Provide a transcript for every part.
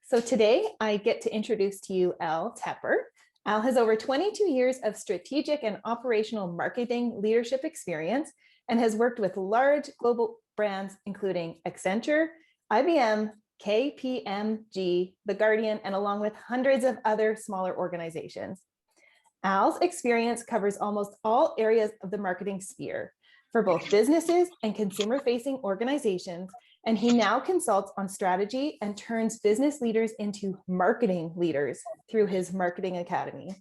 So today I get to introduce to you Al Tepper. Al has over 22 years of strategic and operational marketing leadership experience and has worked with large global brands, including Accenture, IBM, KPMG, The Guardian, and along with hundreds of other smaller organizations. Al's experience covers almost all areas of the marketing sphere for both businesses and consumer-facing organizations, and he now consults on strategy and turns business leaders into marketing leaders through his Marketing Academy.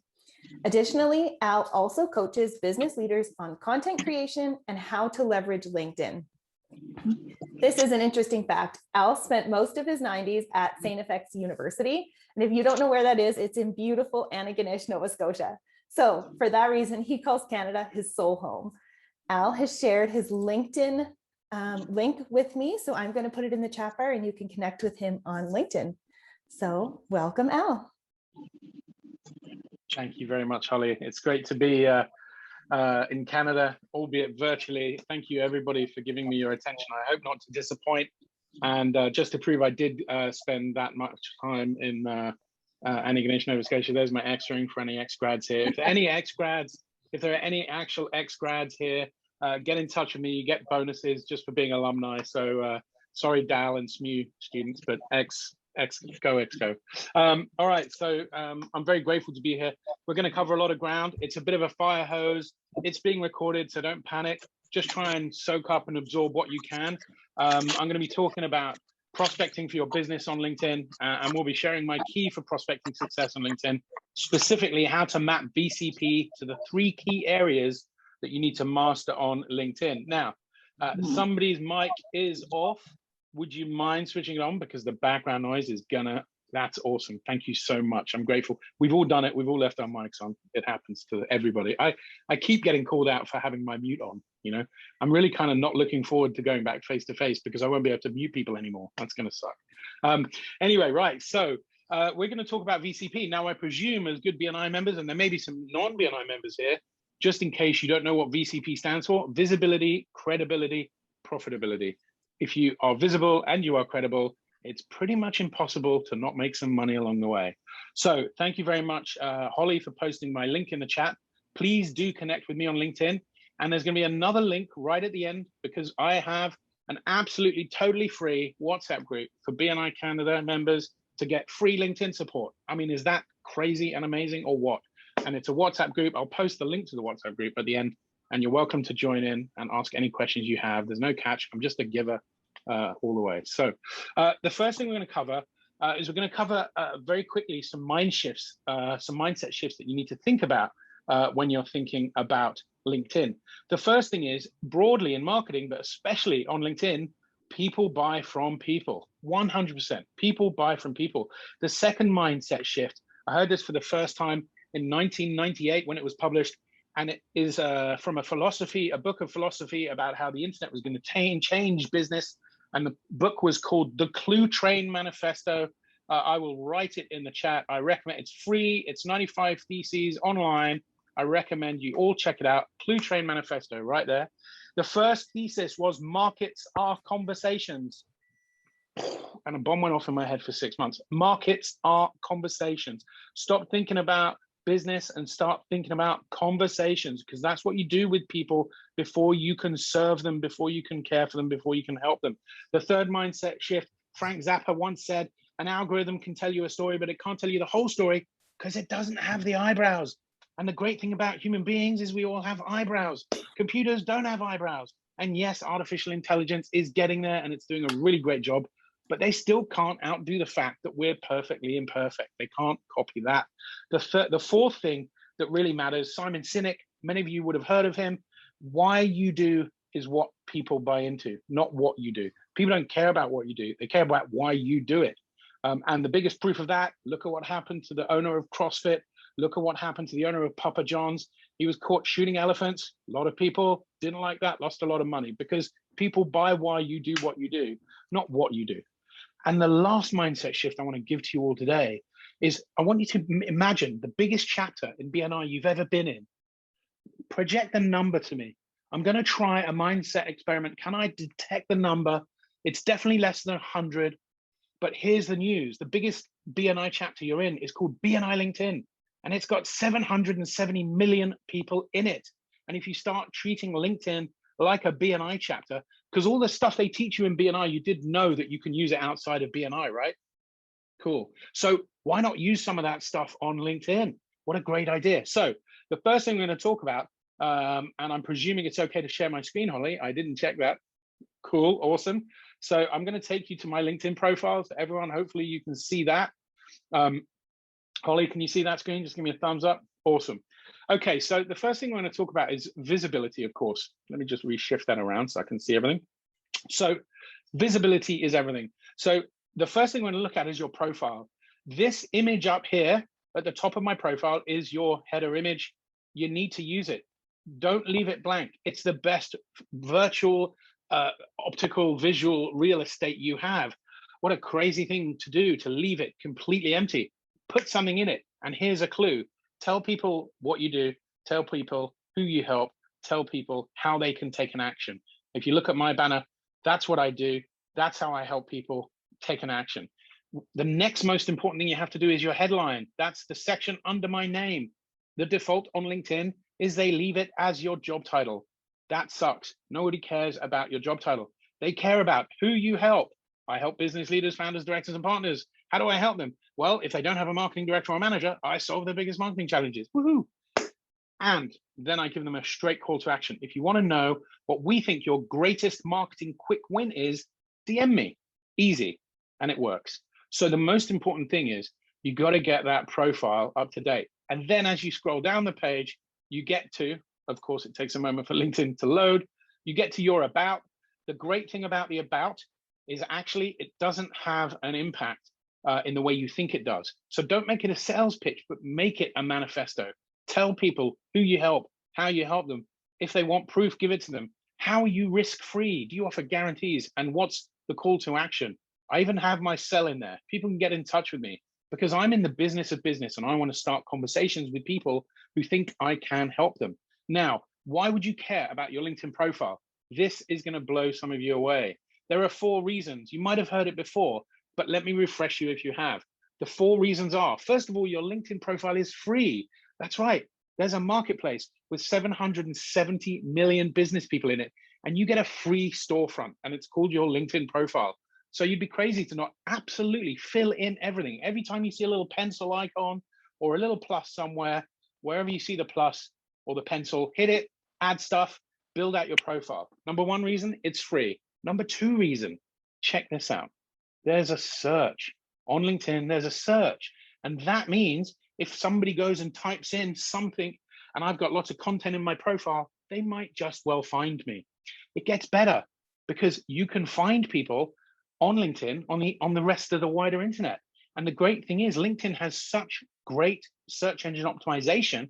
Additionally, Al also coaches business leaders on content creation and how to leverage LinkedIn. This is an interesting fact. Al spent most of his 90s at St. FX University, and if you don't know where that is, it's in beautiful Antigonish, Nova Scotia. So for that reason, he calls Canada his soul home. Al has shared his LinkedIn link with me, so I'm going to put it in the chat bar and you can connect with him on LinkedIn. So welcome, Al. Thank you very much, Holly. It's great to be in Canada, albeit virtually. Thank you, everybody, for giving me your attention. I hope not to disappoint. And just to prove I did spend that much time in Antigonish, Nova Scotia, there's my X-ring for any ex-grads here. If there are any ex-grads, if there are any actual ex-grads here, get in touch with me. You get bonuses just for being alumni. So sorry, Dal and SMU students, but go. All right, so I'm very grateful to be here. We're going to cover a lot of ground. It's a bit of a fire hose. It's being recorded, so don't panic. Just try and soak up and absorb what you can. I'm going to be talking about prospecting for your business on LinkedIn, and we'll be sharing my key for prospecting success on LinkedIn, specifically how to map VCP to the 3 key areas that you need to master on LinkedIn. Now, somebody's mic is off. Would you mind switching it on? Because the background noise is that's awesome. Thank you so much. I'm grateful. We've all done it. We've all left our mics on. It happens to everybody. I keep getting called out for having my mute on, you know. I'm really kind of not looking forward to going back face to face because I won't be able to mute people anymore. That's going to suck. Anyway, right. So we're going to talk about VCP. Now, I presume as good BNI members, and there may be some non-BNI members here, just in case you don't know what VCP stands for: visibility, credibility, profitability. If you are visible and you are credible, it's pretty much impossible to not make some money along the way. So thank you very much, Holly, for posting my link in the chat. Please do connect with me on LinkedIn. And there's going to be another link right at the end because I have an absolutely totally free WhatsApp group for BNICanada members to get free LinkedIn support. I mean, is that crazy and amazing or what? And it's a WhatsApp group. I'll post the link to the WhatsApp group at the end, and you're welcome to join in and ask any questions you have. There's no catch. I'm just a giver all the way. So the first thing we're going to cover is we're going to cover very quickly some mind shifts, some mindset shifts that you need to think about when you're thinking about LinkedIn. The first thing is broadly in marketing, but especially on LinkedIn, people buy from people. 100%. People buy from people. The second mindset shift, I heard this for the first time in 1998 when it was published, and it is from a book of philosophy about how the internet was going to change business. And the book was called The Clue Train Manifesto. I will write it in the chat. I recommend it's free. It's 95 theses online. I recommend you all check it out. Clue Train Manifesto right there. The first thesis was markets are conversations. And a bomb went off in my head for 6 months. Markets are conversations. Stop thinking about business and start thinking about conversations, because that's what you do with people before you can serve them, before you can care for them, before you can help them. The third mindset shift, Frank Zappa once said, an algorithm can tell you a story, but it can't tell you the whole story because it doesn't have the eyebrows. And the great thing about human beings is we all have eyebrows. Computers don't have eyebrows. And yes, artificial intelligence is getting there and it's doing a really great job, but they still can't outdo the fact that we're perfectly imperfect. They can't copy that. The fourth thing that really matters, Simon Sinek, many of you would have heard of him. Why you do is what people buy into, not what you do. People don't care about what you do. They care about why you do it. And the biggest proof of that, look at what happened to the owner of CrossFit. Look at what happened to the owner of Papa John's. He was caught shooting elephants. A lot of people didn't like that, lost a lot of money, because people buy why you do what you do, not what you do. And the last mindset shift I want to give to you all today is I want you to imagine the biggest chapter in BNI you've ever been in. Project the number to me. I'm going to try a mindset experiment. Can I detect the number? It's definitely less than 100. But here's the news. The biggest BNI chapter you're in is called BNI LinkedIn, and it's got 770 million people in it. And if you start treating LinkedIn like a BNI chapter, because all the stuff they teach you in BNI, you did know that you can use it outside of BNI, right? Cool. So why not use some of that stuff on LinkedIn? What a great idea. So the first thing we're going to talk about, and I'm presuming it's okay to share my screen, Holly. I didn't check that. Cool. Awesome. So I'm going to take you to my LinkedIn profile. So everyone, hopefully you can see that. Holly, can you see that screen? Just give me a thumbs up. Awesome. Okay, so the first thing we're going to talk about is visibility, of course. Let me just reshift that around so I can see everything. So visibility is everything. So the first thing we're going to look at is your profile. This image up here at the top of my profile is your header image. You need to use it. Don't leave it blank. It's the best virtual, optical, visual real estate you have. What a crazy thing to do, to leave it completely empty. Put something in it. And here's a clue. Tell people what you do. Tell people who you help. Tell people how they can take an action. If you look at my banner, that's what I do. That's how I help people take an action. The next most important thing you have to do is your headline. That's the section under my name. The default on LinkedIn is they leave it as your job title. That sucks. Nobody cares about your job title. They care about who you help. I help business leaders, founders, directors, and partners. How do I help them? Well, if they don't have a marketing director or manager, I solve their biggest marketing challenges. Woohoo! And then I give them a straight call to action. If you want to know what we think your greatest marketing quick win is, DM me. Easy. And it works. So the most important thing is you got to get that profile up to date. And then as you scroll down the page, you get to, of course, it takes a moment for LinkedIn to load. You get to your about. The great thing about the about is actually it doesn't have an impact in the way you think it does. So don't make it a sales pitch, but make it a manifesto. Tell people who you help, how you help them. If they want proof, give it to them. How are you risk-free? Do you offer guarantees? And what's the call to action? I even have my cell in there. People can get in touch with me because I'm in the business of business and I want to start conversations with people who think I can help them. Now, why would you care about your LinkedIn profile? This is going to blow some of you away. There are 4 reasons. You might have heard it before, but let me refresh you if you have. The 4 reasons are, first of all, your LinkedIn profile is free. That's right. There's a marketplace with 770 million business people in it, and you get a free storefront, and it's called your LinkedIn profile. So you'd be crazy to not absolutely fill in everything. Every time you see a little pencil icon or a little plus somewhere, wherever you see the plus or the pencil, hit it, add stuff, build out your profile. Number 1 reason, it's free. Number 2 reason, check this out. There's a search. On LinkedIn, there's a search. And that means if somebody goes and types in something and I've got lots of content in my profile, they might just well find me. It gets better because you can find people on LinkedIn on the rest of the wider internet. And the great thing is LinkedIn has such great search engine optimization,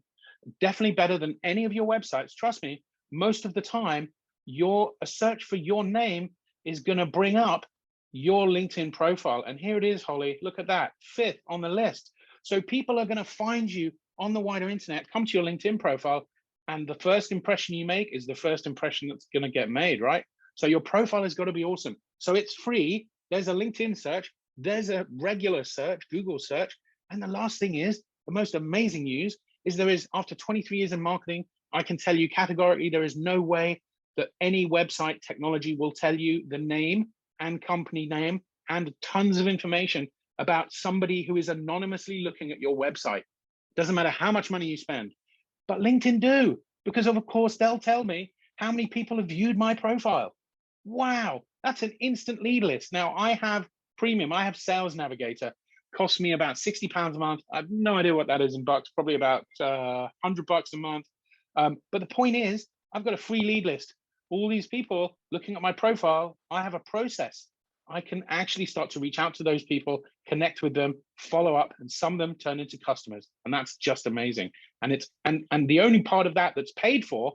definitely better than any of your websites. Trust me, most of the time, a search for your name is going to bring up your LinkedIn profile. And here it is, Holly. Look at that, 5th on the list. So people are going to find you on the wider internet, come to your LinkedIn profile, and the first impression you make is the first impression that's going to get made, right? So your profile has got to be awesome. So it's free. There's a LinkedIn search. There's a regular search, Google search. And the last thing is, the most amazing news is there is, after 23 years in marketing, I can tell you categorically, there is no way that any website technology will tell you the name and company name and tons of information about somebody who is anonymously looking at your website. Doesn't matter how much money you spend, but LinkedIn do, because of course they'll tell me how many people have viewed my profile. Wow, that's an instant lead list. Now I have premium, I have Sales Navigator, costs me about £60 a month. I have no idea what that is in bucks, probably about $100 a month. But the point is, I've got a free lead list. All these people looking at my profile, I have a process. I can actually start to reach out to those people, connect with them, follow up, and some of them turn into customers. And that's just amazing. And it's and the only part of that that's paid for,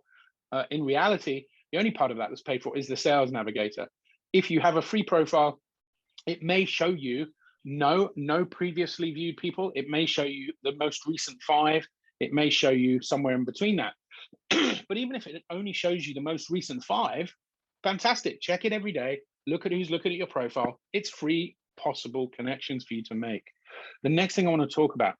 in reality, the only part of that that's paid for is the Sales Navigator. If you have a free profile, it may show you no previously viewed people. It may show you the most recent 5. It may show you somewhere in between that. But even if it only shows you the most recent 5, fantastic. Check it every day. Look at who's looking at your profile. It's free possible connections for you to make. The next thing I want to talk about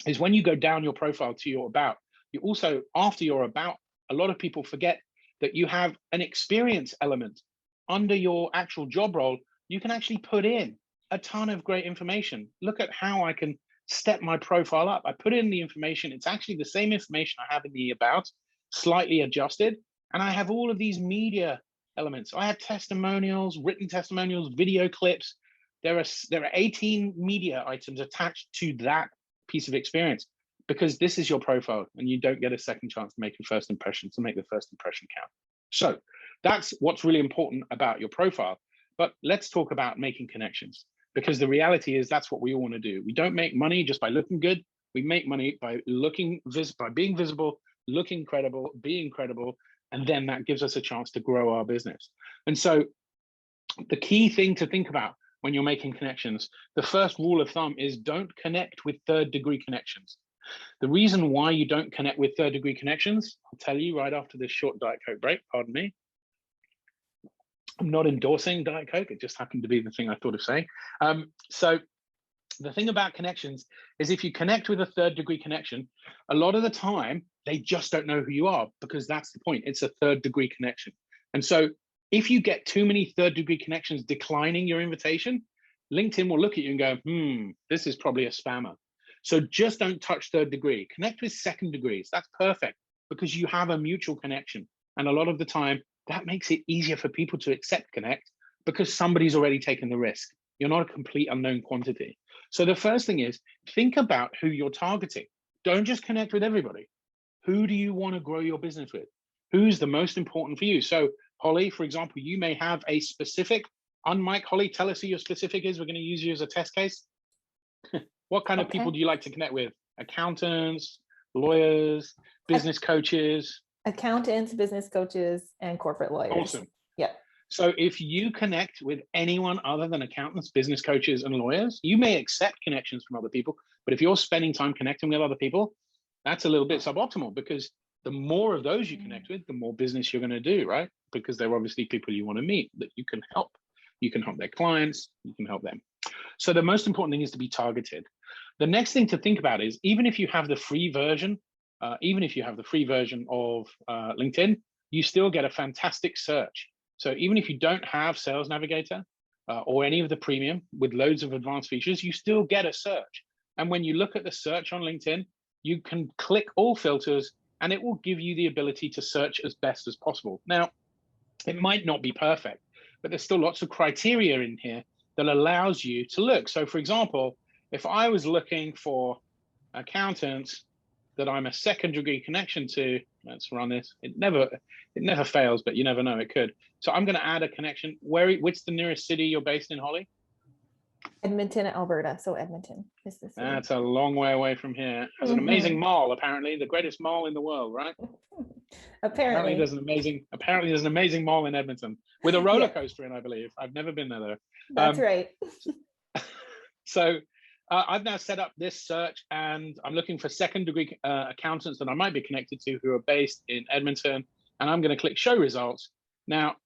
is when you go down your profile to your about, you also, after your about, a lot of people forget that you have an experience element under your actual job role. You can actually put in a ton of great information. Look at how I can step my profile up. I put in the information. It's actually the same information I have in the about, slightly adjusted. And I have all of these media elements. I have testimonials, written testimonials, video clips. There are 18 media items attached to that piece of experience, because this is your profile and you don't get a second chance to make a first impression, to make the first impression count. So that's what's really important about your profile. But let's talk about making connections, because the reality is that's what we all want to do. We don't make money just by looking good. We make money by by being visible, looking credible, being credible, and then that gives us a chance to grow our business. And so the key thing to think about when you're making connections, the first rule of thumb is don't connect with third-degree connections. The reason why you don't connect with third-degree connections, I'll tell you right after this short Diet Coke break, pardon me. I'm not endorsing Diet Coke, it just happened to be the thing I thought of saying. So the thing about connections is if you connect with a third-degree connection, a lot of the time, they just don't know who you are, because that's the point. It's a third-degree connection. And so if you get too many third-degree connections declining your invitation, LinkedIn will look at you and go, this is probably a spammer. So just don't touch third degree. Connect with second degrees. That's perfect, because you have a mutual connection. And a lot of the time, that makes it easier for people to accept connect, because somebody's already taken the risk. You're not a complete unknown quantity. So the first thing is, think about who you're targeting. Don't just connect with everybody. Who do you want to grow your business with? Who's the most important for you? So Holly, for example, you may have a specific, unmic, Holly, tell us who your specific is. We're going to use you as a test case. What kind of people do you like to connect with? Accountants, lawyers, business coaches? Accountants, business coaches, and corporate lawyers. Awesome. Yeah. So if you connect with anyone other than accountants, business coaches, and lawyers, you may accept connections from other people, but if you're spending time connecting with other people, that's a little bit suboptimal, because the more of those you connect with, the more business you're going to do, right? Because they're obviously people you want to meet that you can help. You can help their clients, you can help them. So the most important thing is to be targeted. The next thing to think about is, even if you have the free version, of LinkedIn, you still get a fantastic search. So even if you don't have Sales Navigator or any of the premium with loads of advanced features, you still get a search. And when you look at the search on LinkedIn, you can click all filters and it will give you the ability to search as best as possible. Now, it might not be perfect, but there's still lots of criteria in here that allows you to look. So for example, if I was looking for accountants that I'm a second degree connection to, let's run this. It never fails, but you never know, it could. So I'm going to add a connection. Which the nearest city you're based in, Holly? Edmonton, Alberta. So Edmonton is the city. That's a long way away from here. There's an amazing mall, apparently, the greatest mall in the world, right? Apparently there's an amazing mall in Edmonton with a roller coaster in, I believe. I've never been there though. That's right. So I've now set up this search, and I'm looking for second degree accountants that I might be connected to who are based in Edmonton, and I'm going to click show results. Now,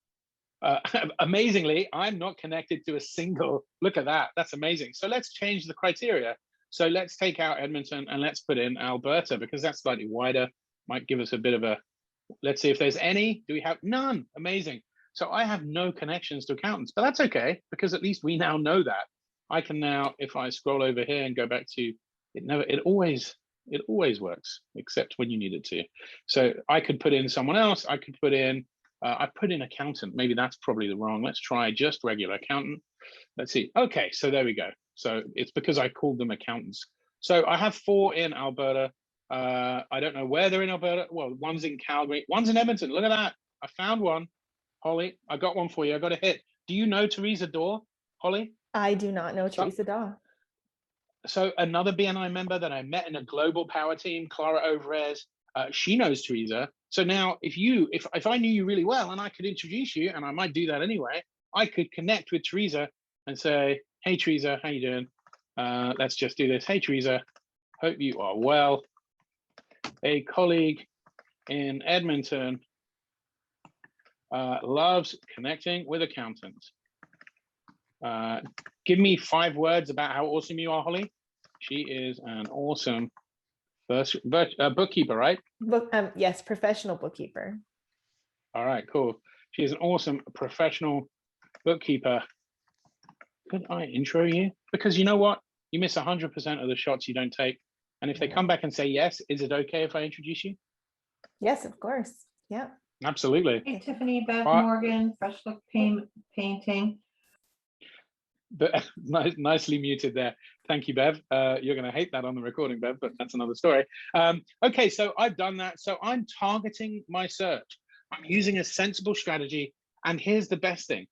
amazingly, I'm not connected to a single, look at that, that's amazing. So let's change the criteria. So let's take out Edmonton and let's put in Alberta, because that's slightly wider, might give us a bit of a, let's see if there's any. Do we have none? Amazing. So I have no connections to accountants, but that's okay, because at least we now know that. I can now, if I scroll over here and go back to it always works, except when you need it to. So I could put in someone else. I could put in, I put in accountant. Maybe that's probably the wrong. Let's try just regular accountant. Let's see. Okay, so there we go. So it's because I called them accountants. So I have 4 in Alberta. I don't know where they're in Alberta. Well, one's in Calgary, one's in Edmonton. Look at that. I found one. Holly, I got one for you. I got a hit. Do you know Teresa Dorr, Holly? I do not know Teresa Dorr. So another BNI member that I met in a global power team, Clara Overez, she knows Teresa. So now if I knew you really well and I could introduce you, and I might do that anyway, I could connect with Teresa and say, hey, Teresa, how you doing? Let's just do this. Hey, Teresa, hope you are well. A colleague in Edmonton loves connecting with accountants. Give me 5 words about how awesome you are, Holly. She is an awesome bookkeeper, right? Yes, professional bookkeeper. All right, cool. She is an awesome professional bookkeeper. Could I intro you? Because you know what? You miss 100% of the shots you don't take. And if they come back and say yes, is it okay if I introduce you? Yes, of course. Yeah. Absolutely. Hey, Tiffany, Bev Morgan, Fresh Look Painting. But nicely muted there. Thank you, Bev. You're going to hate that on the recording, Bev, but that's another story. Okay, so I've done that. So I'm targeting my search. I'm using a sensible strategy. And here's the best thing.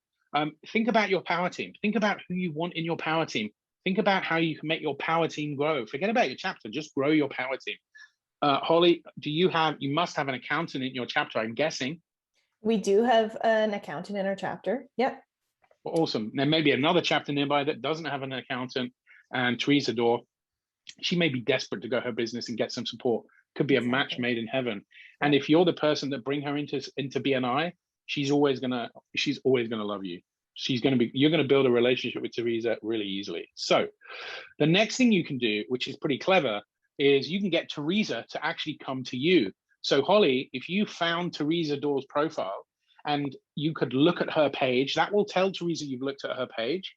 Think about your power team. Think about who you want in your power team. Think about how you can make your power team grow. Forget about your chapter, just grow your power team. Holly, you must have an accountant in your chapter, I'm guessing. We do have an accountant in our chapter. Yep. Awesome. There may be another chapter nearby that doesn't have an accountant. And Teresa Dorr, she may be desperate to go her business and get some support. Could be a match made in heaven. And if you're the person that bring her into BNI, she's always gonna love you. You're gonna build a relationship with Teresa really easily. So the next thing you can do, which is pretty clever, is you can get Teresa to actually come to you. So Holly, if you found Teresa Dorr's profile and you could look at her page, that will tell Teresa you've looked at her page,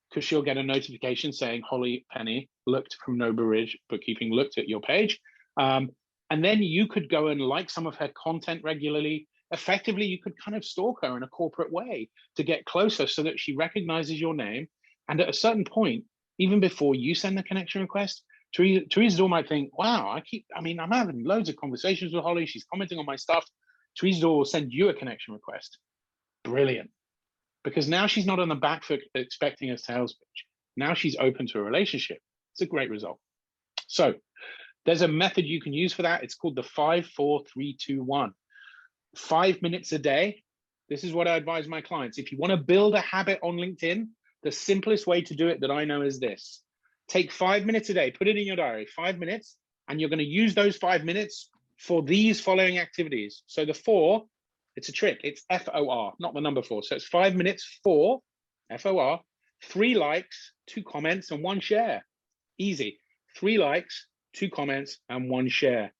because she'll get a notification saying Holly Penny looked from Noble Ridge Bookkeeping, looked at your page. And then you could go and like some of her content regularly. Effectively, you could kind of stalk her in a corporate way to get closer so that she recognizes your name. And at a certain point, even before you send the connection request, Teresa Dorr might think, wow, I'm having loads of conversations with Holly. She's commenting on my stuff. Teresa Dorr will send you a connection request. Brilliant. Because now she's not on the back foot expecting a sales pitch. Now she's open to a relationship. It's a great result. So there's a method you can use for that. It's called the 5-4-3-2-1. 5 minutes a day. This is what I advise my clients. If you want to build a habit on LinkedIn, the simplest way to do it that I know is this. Take 5 minutes a day, put it in your diary, 5 minutes, and you're going to use those 5 minutes for these following activities. So the 4, it's a trick. It's FOR, not the number 4. So it's 5 minutes for FOR, 3 likes, 2 comments, and 1 share. Easy. 3 likes, 2 comments, and 1 share.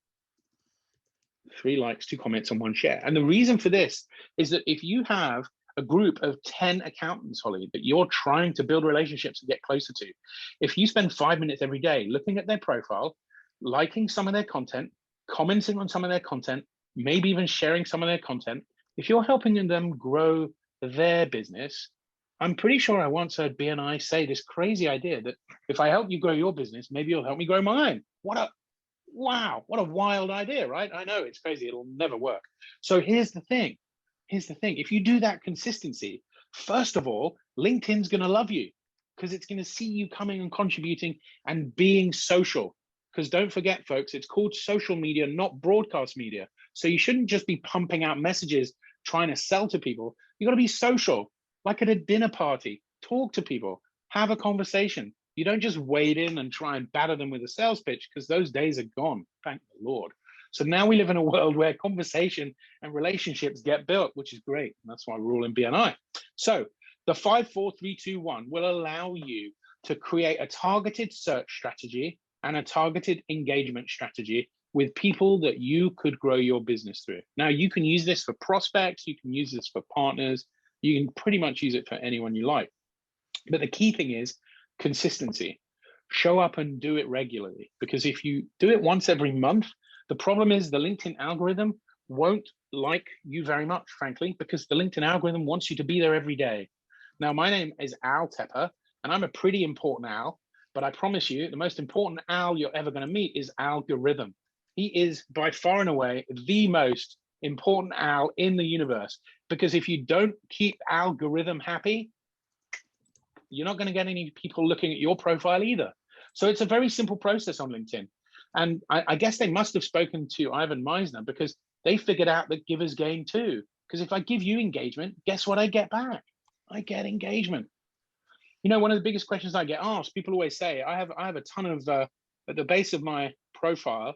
3 likes, 2 comments, and 1 share. And the reason for this is that if you have a group of 10 accountants, Holly, that you're trying to build relationships and get closer to, if you spend 5 minutes every day looking at their profile, liking some of their content, commenting on some of their content, maybe even sharing some of their content, if you're helping them grow their business, I'm pretty sure I once heard BNI say this crazy idea that if I help you grow your business, maybe you'll help me grow mine. What a wild idea, right? I know it's crazy. It'll never work. So here's the thing. If you do that consistency, first of all, LinkedIn's going to love you because it's going to see you coming and contributing and being social. Because don't forget, folks, it's called social media, not broadcast media. So you shouldn't just be pumping out messages trying to sell to people. You got to be social, like at a dinner party. Talk to people, have a conversation. You don't just wade in and try and batter them with a sales pitch, because those days are gone, thank the Lord. So now we live in a world where conversation and relationships get built, which is great. And that's why we're all in BNI. So the 5-4-3-2-1 will allow you to create a targeted search strategy and a targeted engagement strategy with people that you could grow your business through. Now, you can use this for prospects, you can use this for partners, you can pretty much use it for anyone you like. But the key thing is consistency. Show up and do it regularly, because if you do it once every month, the problem is the LinkedIn algorithm won't like you very much, frankly, because the LinkedIn algorithm wants you to be there every day. Now, my name is Al Tepper, and I'm a pretty important Al, but I promise you, the most important Al you're ever going to meet is algorithm. He is by far and away the most important Al in the universe, because if you don't keep algorithm happy, you're not going to get any people looking at your profile either. So it's a very simple process on LinkedIn. And I guess they must have spoken to Ivan Meisner, because they figured out that givers gain too. Because if I give you engagement, guess what I get back? I get engagement. You know, one of the biggest questions I get asked, people always say, I have a ton of, at the base of my profile,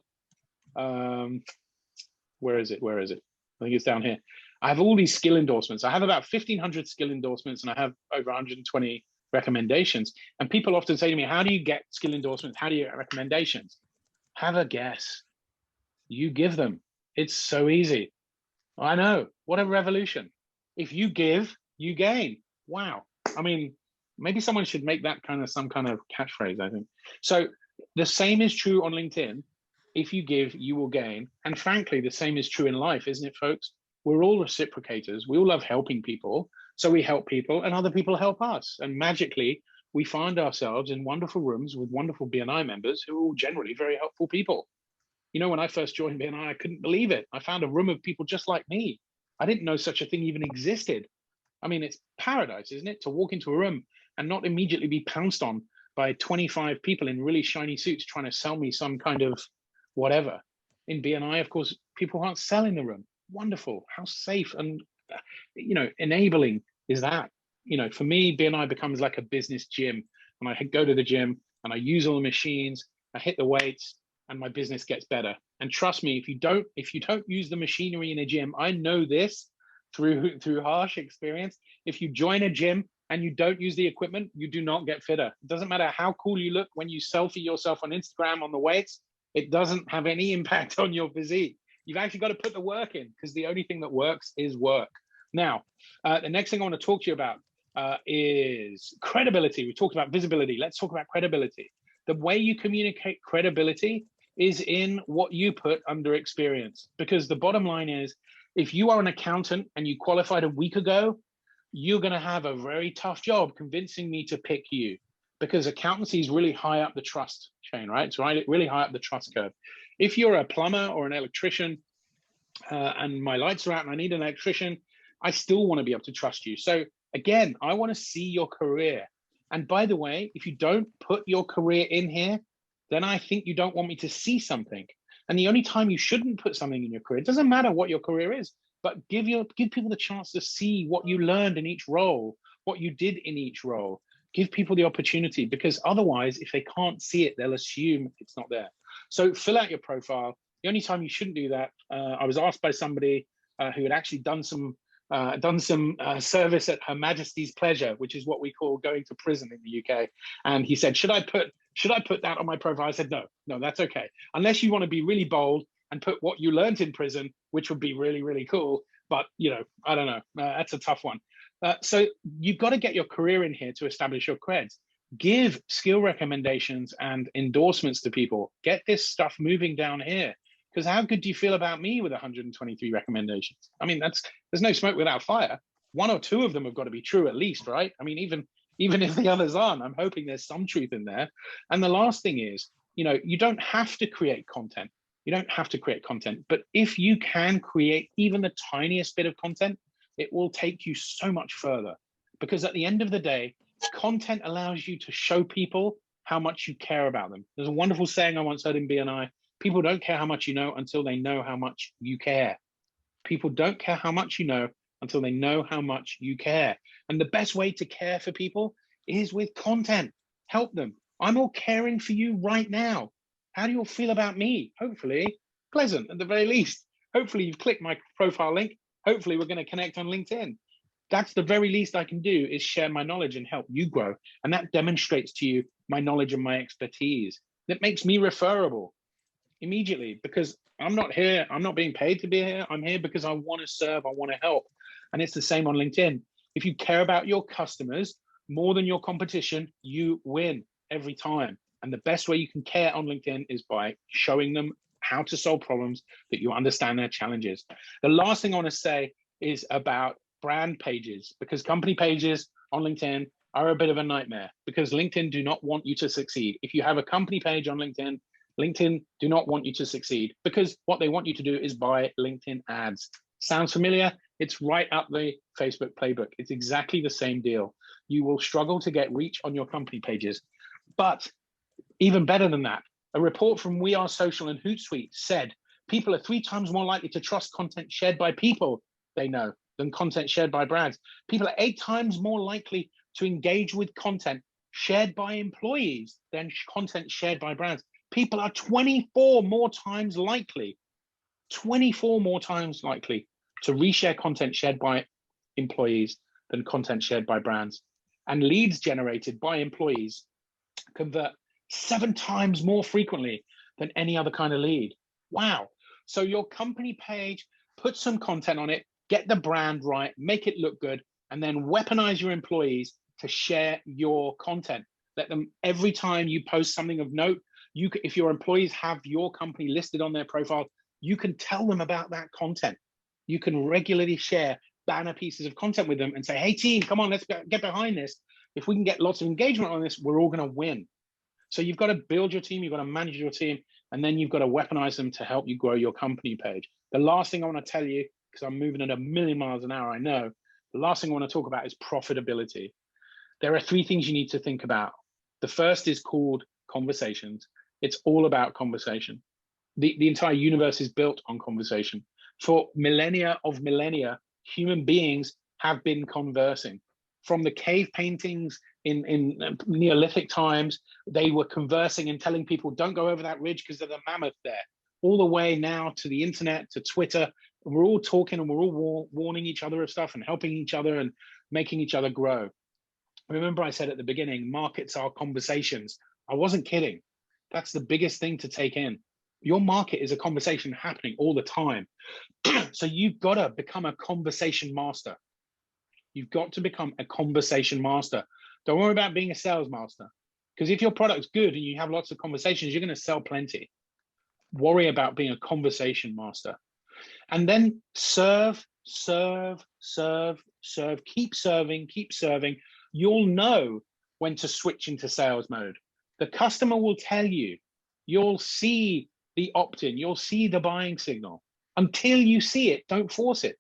where is it? I think it's down here. I have all these skill endorsements. I have about 1,500 skill endorsements, and I have over 120 recommendations. And people often say to me, how do you get skill endorsements? How do you get recommendations? Have a guess. You give them. It's so easy. I know. What a revolution. If you give, you gain. Wow. I mean, maybe someone should make that kind of some kind of catchphrase, I think. So the same is true on LinkedIn. If you give, you will gain. And frankly, the same is true in life, isn't it, folks? We're all reciprocators. We all love helping people. So we help people and other people help us. And magically, we find ourselves in wonderful rooms with wonderful BNI members who are all generally very helpful people. You know, when I first joined BNI, I couldn't believe it. I found a room of people just like me. I didn't know such a thing even existed. I mean, it's paradise, isn't it? To walk into a room and not immediately be pounced on by 25 people in really shiny suits trying to sell me some kind of whatever. In BNI, of course, people aren't selling the room. Wonderful. How safe and, you know, enabling is that? You know, for me, BNI becomes like a business gym. And I go to the gym and I use all the machines, I hit the weights, and my business gets better. And trust me, if you don't use the machinery in a gym, I know this through harsh experience. If you join a gym and you don't use the equipment, you do not get fitter. It doesn't matter how cool you look when you selfie yourself on Instagram on the weights, it doesn't have any impact on your physique. You've actually got to put the work in, because the only thing that works is work. Now, the next thing I want to talk to you about is credibility. We talked about visibility. Let's talk about credibility. The way you communicate credibility is in what you put under experience. Because the bottom line is, if you are an accountant and you qualified a week ago, you're going to have a very tough job convincing me to pick you, because accountancy is really high up the trust chain, right? It's really high up the trust curve. If you're a plumber or an electrician and my lights are out and I need an electrician, I still want to be able to trust you. So again, I want to see your career. And by the way, if you don't put your career in here, then I think you don't want me to see something. And the only time you shouldn't put something in your career, it doesn't matter what your career is, but give people the chance to see what you learned in each role, what you did in each role. Give people the opportunity, because otherwise, if they can't see it, they'll assume it's not there. So fill out your profile. The only time you shouldn't do that, I was asked by somebody who had actually done some service at Her Majesty's pleasure, which is what we call going to prison in the UK. And he said, should I put that on my profile? I said, no, that's okay. Unless you want to be really bold and put what you learned in prison, which would be really, really cool. But, you know, I don't know. That's a tough one. So you've got to get your career in here to establish your creds. Give skill recommendations and endorsements to people. Get this stuff moving down here. Because how good do you feel about me with 123 recommendations? I mean, there's no smoke without fire. One or two of them have got to be true at least, right? I mean, even if the others aren't, I'm hoping there's some truth in there. And the last thing is, you know, you don't have to create content. You don't have to create content. But if you can create even the tiniest bit of content, it will take you so much further. Because at the end of the day, content allows you to show people how much you care about them. There's a wonderful saying I once heard in BNI. People don't care how much you know until they know how much you care. People don't care how much you know until they know how much you care. And the best way to care for people is with content. Help them. I'm all caring for you right now. How do you all feel about me? Hopefully pleasant at the very least. Hopefully you've clicked my profile link. Hopefully we're going to connect on LinkedIn. That's the very least I can do, is share my knowledge and help you grow. And that demonstrates to you my knowledge and my expertise. That makes me referable immediately, because I'm not here, I'm not being paid to be here. I'm here because I want to serve, I want to help. And it's the same on LinkedIn. If you care about your customers more than your competition, you win every time. And the best way you can care on LinkedIn is by showing them how to solve problems, that you understand their challenges. The last thing I want to say is about brand pages, because company pages on LinkedIn are a bit of a nightmare, because LinkedIn do not want you to succeed. If you have a company page on LinkedIn, LinkedIn do not want you to succeed, because what they want you to do is buy LinkedIn ads. Sounds familiar? It's right up the Facebook playbook. It's exactly the same deal. You will struggle to get reach on your company pages. But even better than that, a report from We Are Social and Hootsuite said people are 3 times more likely to trust content shared by people they know than content shared by brands. People are 8 times more likely to engage with content shared by employees than content shared by brands. People are 24 more times likely to reshare content shared by employees than content shared by brands. and leads generated by employees convert 7 times more frequently than any other kind of lead. Wow. So your company page, put some content on it, get the brand right, make it look good, and then weaponize your employees to share your content. Let them, every time you post something of note, if your employees have your company listed on their profile, you can tell them about that content. You can regularly share banner pieces of content with them and say, hey team, come on, let's get behind this. If we can get lots of engagement on this, we're all going to win. So you've got to build your team, you've got to manage your team, and then you've got to weaponize them to help you grow your company page. The last thing I want to tell you, because I'm moving at a million miles an hour, I know, the last thing I want to talk about is profitability. There are 3 things you need to think about. The first is called conversations. It's all about conversation. The entire universe is built on conversation. For millennia of millennia, human beings have been conversing. From the cave paintings in Neolithic times, they were conversing and telling people, don't go over that ridge because there's a mammoth there. All the way now to the internet, to Twitter, we're all talking and we're all warning each other of stuff and helping each other and making each other grow. Remember I said at the beginning, markets are conversations. I wasn't kidding. That's the biggest thing to take in. Your market is a conversation happening all the time. So you've got to become a conversation master. You've got to become a conversation master. Don't worry about being a sales master, because if your product's good and you have lots of conversations, you're going to sell plenty. Worry about being a conversation master. And then serve, serve, serve, serve. Keep serving, keep serving. You'll know when to switch into sales mode. The customer will tell you. You'll see the opt-in. You'll see the buying signal. Until you see it, don't force it.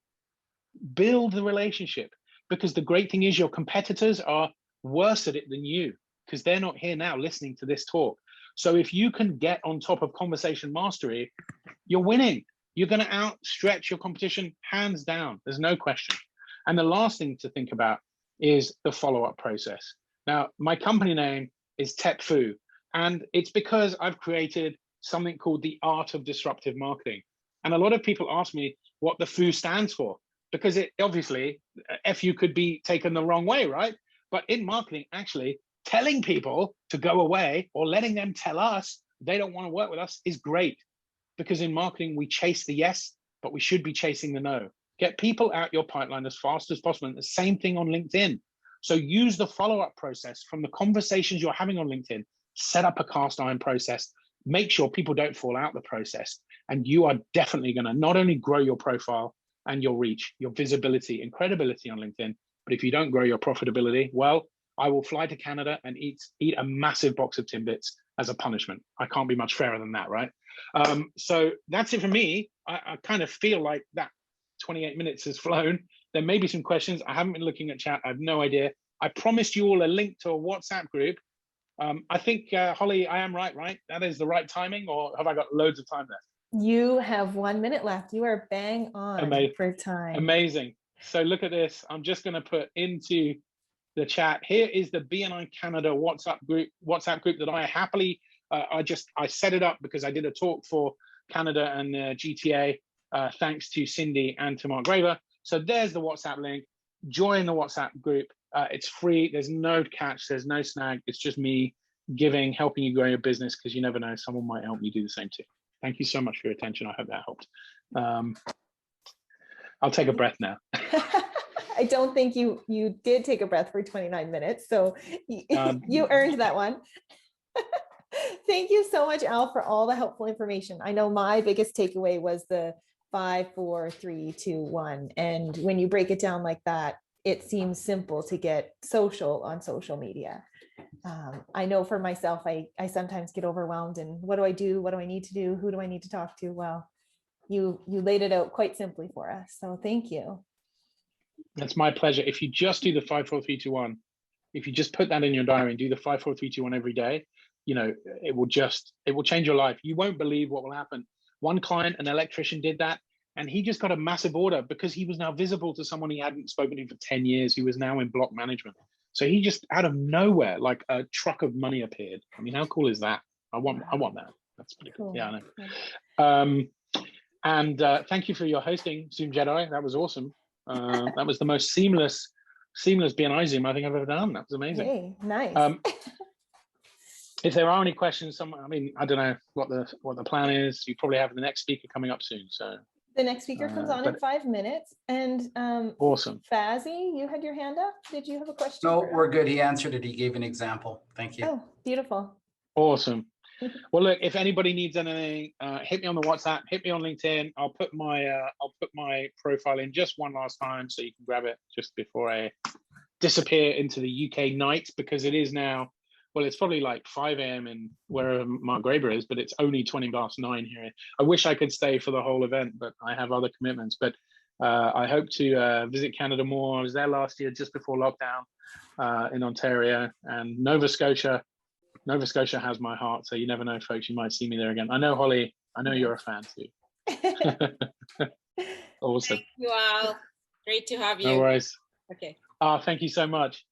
Build the relationship, because the great thing is your competitors are worse at it than you, because they're not here now listening to this talk. So if you can get on top of conversation mastery, you're winning. You're going to outstretch your competition hands down. There's no question. And the last thing to think about is the follow-up process. Now, my company name is Tepper, and it's because I've created something called the art of disruptive marketing. And a lot of people ask me what the FU stands for, because it obviously, FU could be taken the wrong way, right? But in marketing, actually, telling people to go away or letting them tell us they don't want to work with us is great. Because in marketing, we chase the yes, but we should be chasing the no. Get people out your pipeline as fast as possible. And the same thing on LinkedIn. So use the follow-up process from the conversations you're having on LinkedIn. Set up a cast iron process. Make sure people don't fall out the process. And you are definitely going to not only grow your profile and your reach, your visibility and credibility on LinkedIn, but if you don't grow your profitability, well, I will fly to Canada and eat a massive box of Timbits as a punishment. I can't be much fairer than that, right? So that's it for me. I kind of feel like that 28 minutes has flown. There may be some questions. I haven't been looking at chat. I have no idea. I promised you all a link to a WhatsApp group. I think, Holly, I am right? That is the right timing, or have I got loads of time left? You have 1 minute left. You are bang on for time. Amazing. So look at this. I'm just going to put into the chat. Here is the BNICanada WhatsApp group that I happily, I set it up because I did a talk for Canada and GTA, thanks to Cindy and to Mark Graver. So there's the WhatsApp link. Join the WhatsApp group. It's free. There's no catch. There's no snag. It's just me helping you grow your business, because you never know, someone might help you do the same too. Thank you so much for your attention. I hope that helped. I'll take a breath now. I don't think you did take a breath for 29 minutes, so you earned that one. Thank you so much, Al, for all the helpful information. I know my biggest takeaway was the 5, 4, 3, 2, 1. And when you break it down like that, it seems simple to get social on social media. I know for myself, I sometimes get overwhelmed and what do I do? What do I need to do? Who do I need to talk to? Well, you laid it out quite simply for us. So thank you. That's my pleasure. If you just do the 5, 4, 3, 2, 1, if you just put that in your diary and do the 5, 4, 3, 2, 1 every day, you know, it will change your life. You won't believe what will happen. One client, an electrician, did that, and he just got a massive order because he was now visible to someone he hadn't spoken to for 10 years, who was now in block management. So he just, out of nowhere, like a truck of money appeared. I mean, how cool is that? I want that. That's pretty cool. Yeah, I know. Thank you for your hosting, Zoom Jedi. That was awesome. That was the most seamless seamless BNI Zoom I think I've ever done. That was amazing. Yay, nice. If there are any questions, I mean, I don't know what the plan is. You probably have the next speaker coming up soon. So the next speaker comes on in 5 minutes. And awesome. Fazzy, you had your hand up. Did you have a question? No, we're good. He answered it. He gave an example. Thank you. Oh, beautiful. Awesome. Well, look, if anybody needs anything, hit me on the WhatsApp, hit me on LinkedIn. I'll put my profile in just one last time so you can grab it just before I disappear into the UK night, because it is now, well, it's probably like 5 a.m. in wherever Mark Graber is, but it's only 9:20 here. I wish I could stay for the whole event, but I have other commitments. But I hope to visit Canada more. I was there last year just before lockdown in Ontario, and Nova Scotia has my heart. So you never know, folks, you might see me there again. I know, Holly, I know you're a fan too. Awesome. Thank you all. Great to have you. No worries. Okay. Thank you so much.